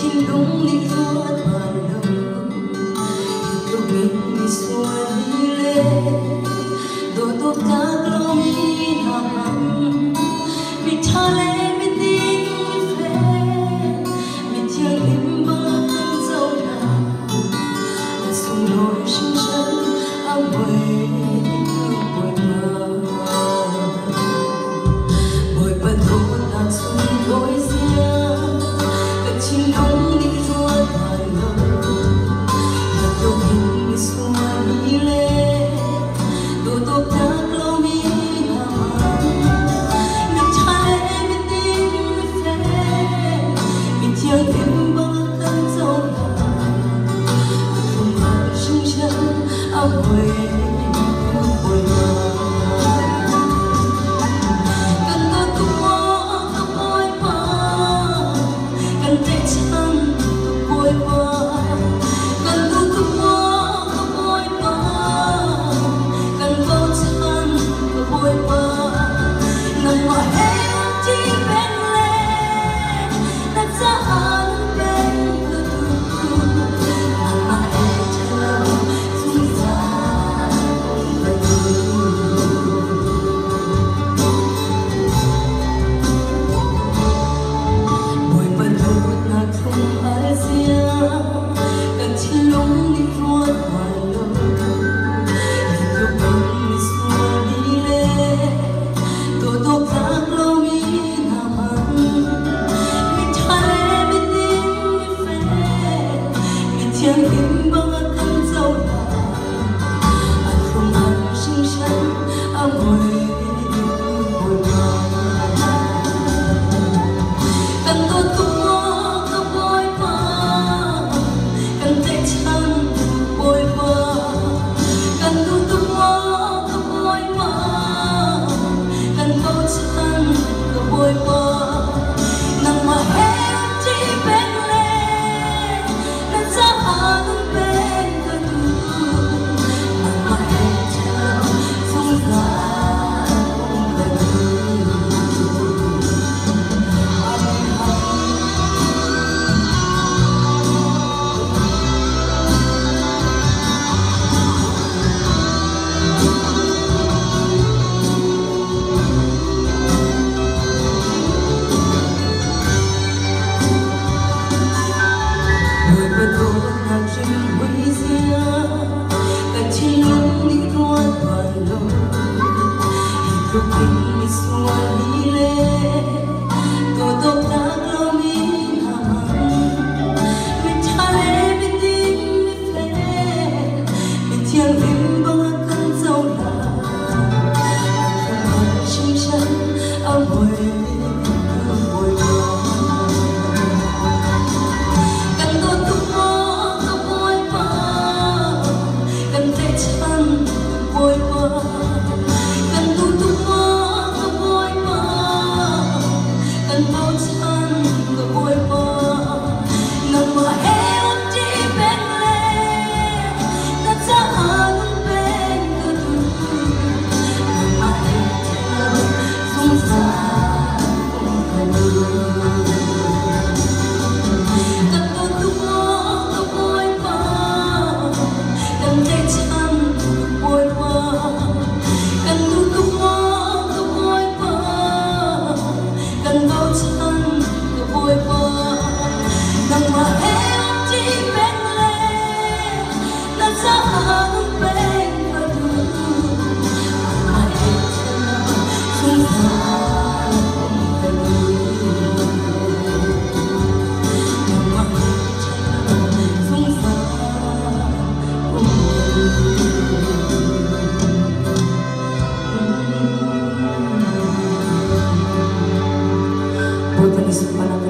Chinh đúng đi ruột vào lòng yêu mình đi xuôi lên đôi tốt ta lâu mi hằng mi cha lê mi tin mi phê mi chiang im bơ thân dâu đà mi sung nổi sinh chân áo quê bồi bồi bận thôn ta sung đôi riêng cần chinh đúng đi ruột vào lòng yêu mình đi xuôi lên đôi tốt ta lâu mi hằng mi cha lê mi tin mi phê mi chiang im bơ thân dâu đà không ngờ sinh chân áo quê bồi cần tôi tua tôi bồi cần tay chân tôi bồi cần tôi tua tôi bồi cần bao chân tôi bồi nằm ngoài em chỉ bên lên đặt ra anh bên tôi nằm ngoài em chờ dung ra bồi bận thôn là không ai riêng cần chỉ lúng đi ruột vào lòng yêu mình đi xuôi đi lên đôi tốt ta lâu mi hằng mi cha lê mi tin mi phê mi chiang im bơ thân dâu đà anh không ăn sinh chân áo quê bồi cần tôi tua tôi bồi cần tay chân bồi cần tôi tua tôi bồi cần bao chân tôi bồi nằm mà em chỉ bên lên đặt ra anh bên tôi nằm mà em chờ dung ra người bên thôn nàng rình huy riêng cần chỉ lúc đi ruột vào lòng yêu mình đi xuôi đi lên đôi tốt ta lâu mi hằng mi cha lê mi tin mi phê mi chiang im bơ thân dâu đà không ngờ sinh chân áo quê bồi cần tôi tua tôi bồi cần tay chân bồi cần tôi tua tôi bồi cần bao chân tôi bồi nằm mà em chỉ bên lên đặt ra anh bên tôi nằm mà em chờ dung ra cần tôi tua tôi bồi cần tay chân bồi cần tôi tua tôi bồi cần bao chân tôi bồi nằm mà em chỉ bên lên đặt ra anh bên tôi nằm mà em chờ dung ra Buat yang disimpan